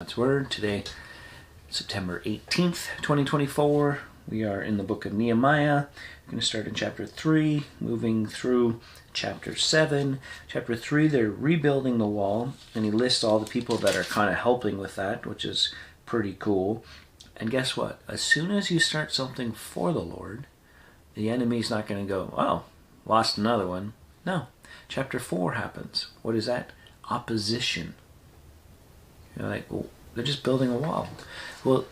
God's Word. Today, September 18th, 2024. We are in the book of Nehemiah. We're going to start in chapter 3, moving through chapter 7. Chapter 3, they're rebuilding the wall, and he lists all the people that are kind of helping with that, which is pretty cool. And guess what? As soon as you start something for the Lord, the enemy's not going to go, oh, lost another one. No. Chapter 4 happens. What is that? Opposition. You're like, well, they're just building a wall. Well,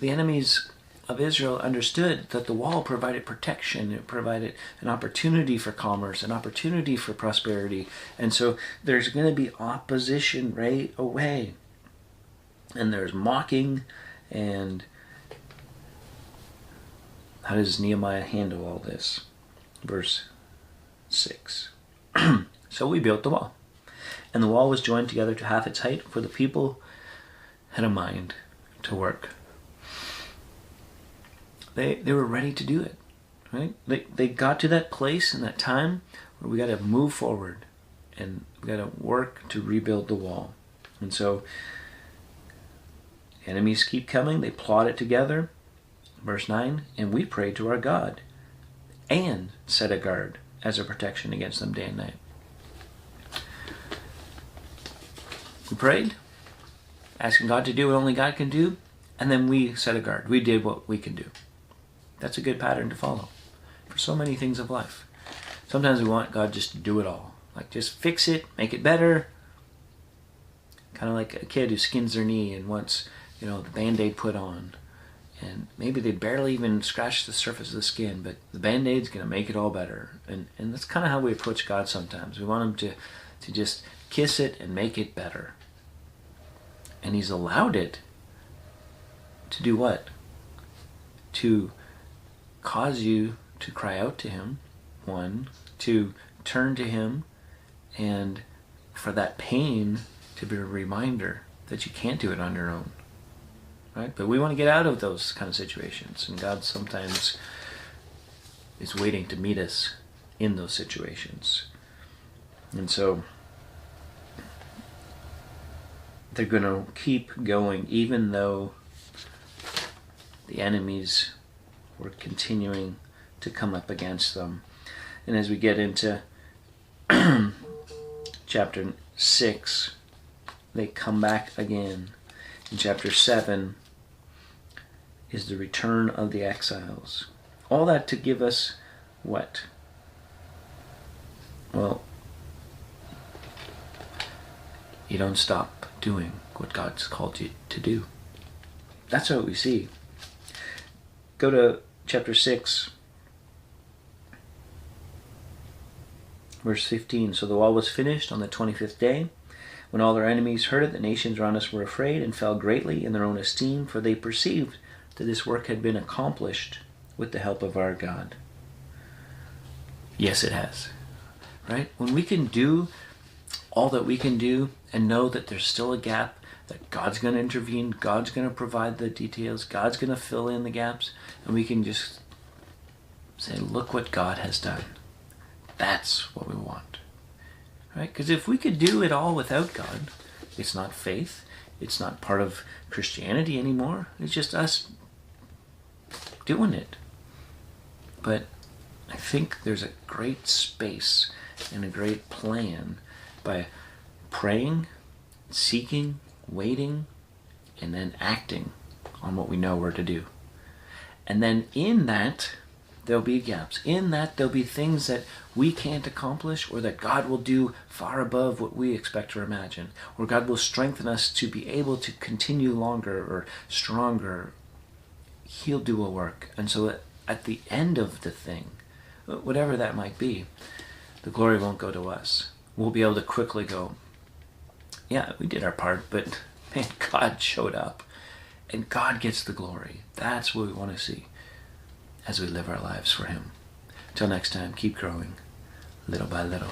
the enemies of Israel understood that the wall provided protection. It provided an opportunity for commerce, an opportunity for prosperity. And so there's going to be opposition right away. And there's mocking. And how does Nehemiah handle all this? Verse 6. So we built the wall. And the wall was joined together to half its height, for the people had a mind to work. They were ready to do it, right? They got to that place in that time where we got to move forward and we got to work to rebuild the wall. And so enemies keep coming. They plot it together. Verse 9, and we prayed to our God and set a guard as a protection against them day and night. We prayed, asking God to do what only God can do, and then we set a guard. We did what we can do. That's a good pattern to follow for so many things of life. Sometimes we want God just to do it all. Like just fix it, make it better. Kind of like a kid who skins their knee and wants, the Band-Aid put on. And maybe they barely even scratch the surface of the skin, but the Band-Aid's going to make it all better. And that's kind of how we approach God sometimes. We want Him to just kiss it and make it better. And He's allowed it to do what? To cause you to cry out to Him, one, to turn to Him, and for that pain to be a reminder that you can't do it on your own. Right? But we want to get out of those kind of situations, and God sometimes is waiting to meet us in those situations. And so they're going to keep going even though the enemies were continuing to come up against them. And as we get into chapter 6, they come back again. In chapter 7 is the return of the exiles. All that to give us what? Well, you don't stop doing what God's called you to do. That's what we see. Go to chapter 6, verse 15. So the wall was finished on the 25th day. When all their enemies heard it, the nations around us were afraid and fell greatly in their own esteem, for they perceived that this work had been accomplished with the help of our God. Yes, it has. Right? When we can do all that we can do and know that there's still a gap, that God's going to intervene, God's going to provide the details, God's going to fill in the gaps, and we can just say, look what God has done. That's what we want. Right? Because if we could do it all without God, it's not faith, it's not part of Christianity anymore, it's just us doing it. But I think there's a great space and a great plan by praying, seeking, waiting, and then acting on what we know we're to do. And then in that, there'll be gaps. In that, there'll be things that we can't accomplish or that God will do far above what we expect or imagine. Or God will strengthen us to be able to continue longer or stronger. He'll do a work. And so at the end of the thing, whatever that might be, the glory won't go to us. We'll be able to quickly go, yeah, we did our part, but man, God showed up. And God gets the glory. That's what we want to see as we live our lives for Him. Till next time, keep growing little by little.